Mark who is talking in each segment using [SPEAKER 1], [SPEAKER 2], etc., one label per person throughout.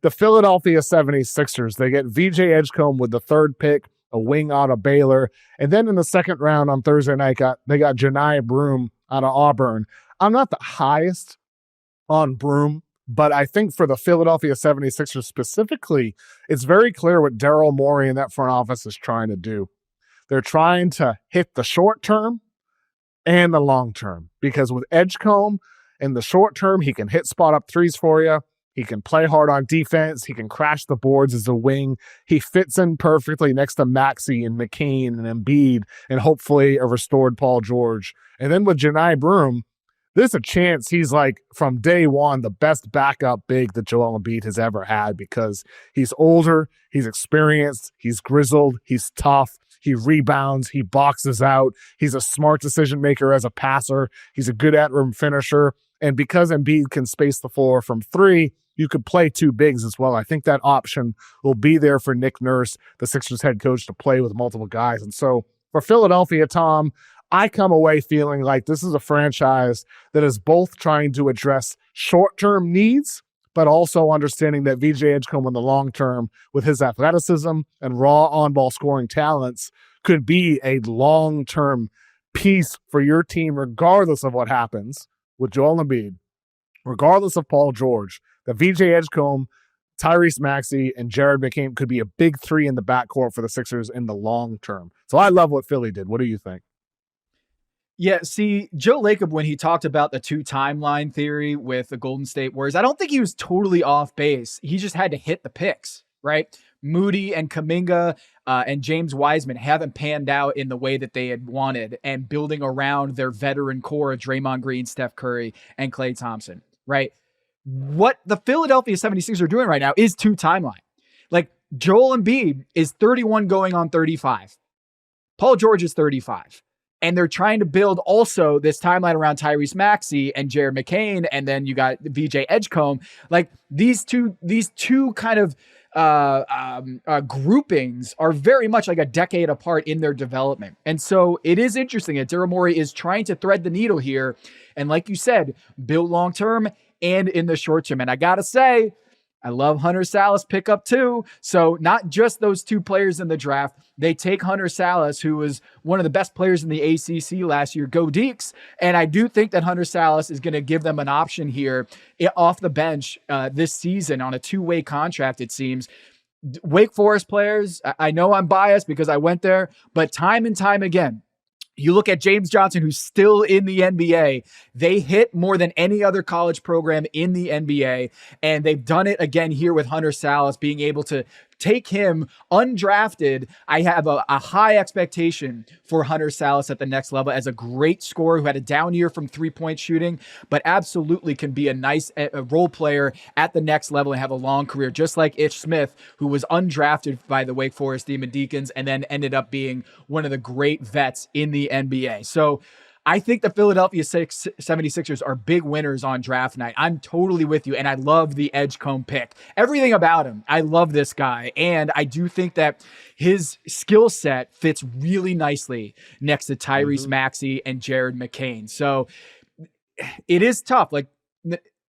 [SPEAKER 1] the Philadelphia 76ers, they get VJ Edgecombe with the third pick, a wing out of Baylor. And then in the second round on Thursday night, they got Johni Broome out of Auburn. I'm not the highest on Broome, but I think for the Philadelphia 76ers specifically, it's very clear what Daryl Morey and that front office is trying to do. They're trying to hit the short term and the long term, because with Edgecombe in the short term, he can hit spot up threes for you. He can play hard on defense. He can crash the boards as a wing. He fits in perfectly next to Maxey and McCain and Embiid and hopefully a restored Paul George. And then with Johni Broome, there's a chance he's like from day one the best backup big that Joel Embiid has ever had, because he's older, he's experienced, he's grizzled, he's tough, he rebounds, he boxes out, he's a smart decision maker as a passer, he's a good at-rim finisher. And because Embiid can space the floor from three, you could play two bigs as well. I think that option will be there for Nick Nurse, the Sixers head coach, to play with multiple guys. And so for Philadelphia, Tom, I come away feeling like this is a franchise that is both trying to address short-term needs, but also understanding that VJ Edgecombe in the long term, with his athleticism and raw on-ball scoring talents, could be a long-term piece for your team, regardless of what happens with Joel Embiid, regardless of Paul George. That VJ Edgecombe, Tyrese Maxey, and Jared McCain could be a big three in the backcourt for the Sixers in the long term. So I love what Philly did. What do you think?
[SPEAKER 2] Yeah, see, Joe Lacob, when he talked about the two timeline theory with the Golden State Warriors, I don't think he was totally off base. He just had to hit the picks, right? Moody and Kuminga and James Wiseman haven't panned out in the way that they had wanted, and building around their veteran core of Draymond Green, Steph Curry, and Klay Thompson, right? What the Philadelphia 76ers are doing right now is two timeline. Like, Joel Embiid is 31 going on 35. Paul George is 35. And they're trying to build also this timeline around Tyrese Maxey and Jared McCain, and then you got VJ Edgecombe. Like, these two kind of groupings are very much like a decade apart in their development. And so it is interesting that Daryl Morey is trying to thread the needle here. And like you said, build long-term and in the short term. And I got to say, I love Hunter Sallis pickup too. So not just those two players in the draft. They take Hunter Sallis, who was one of the best players in the ACC last year. Go Deeks. And I do think that Hunter Sallis is going to give them an option here off the bench this season on a two-way contract, it seems. Wake Forest players, I know I'm biased because I went there, but time and time again, you look at James Johnson, who's still in the NBA. They hit more than any other college program in the NBA. And they've done it again here with Hunter Sallis, being able to take him undrafted. I have a high expectation for Hunter Sallis at the next level as a great scorer who had a down year from three-point shooting, but absolutely can be a nice role player at the next level and have a long career, just like Ish Smith, who was undrafted by the Wake Forest Demon Deacons and then ended up being one of the great vets in the NBA. So I think the Philadelphia 76ers are big winners on draft night. I'm totally with you, and I love the Edgecombe pick. Everything about him, I love this guy, and I do think that his skill set fits really nicely next to Tyrese Maxey and Jared McCain. So it is tough. Like,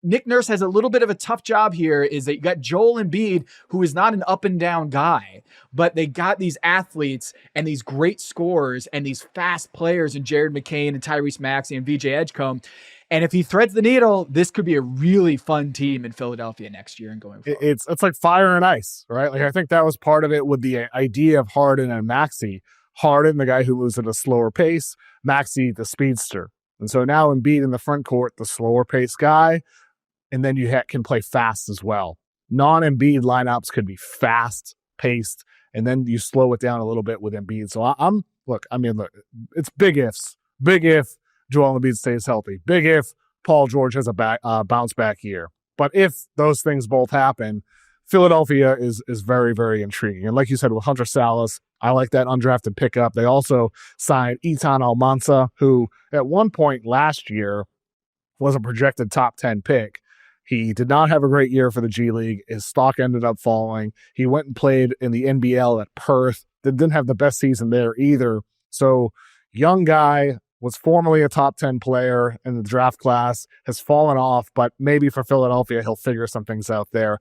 [SPEAKER 2] Nick Nurse has a little bit of a tough job here, is that you got Joel Embiid, who is not an up and down guy, but they got these athletes and these great scorers and these fast players in Jared McCain and Tyrese Maxey and VJ Edgecombe. And if he threads the needle, this could be a really fun team in Philadelphia next year and going forward.
[SPEAKER 1] It's like fire and ice, right? Like, I think that was part of it with the idea of Harden and Maxey. Harden, the guy who moves at a slower pace, Maxey, the speedster. And so now Embiid in the front court, the slower pace guy. And then you can play fast as well. Non-Embiid lineups could be fast-paced, and then you slow it down a little bit with Embiid. So look, it's big ifs. Big if Joel Embiid stays healthy. Big if Paul George has a bounce-back year. But if those things both happen, Philadelphia is very, very intriguing. And like you said, with Hunter Sallis, I like that undrafted pickup. They also signed Eton Almansa, who at one point last year was a projected top 10 pick. He did not have a great year for the G League. His stock ended up falling. He went and played in the NBL at Perth. Didn't have the best season there either. So, young guy, was formerly a top 10 player in the draft class, has fallen off, but maybe for Philadelphia, he'll figure some things out there.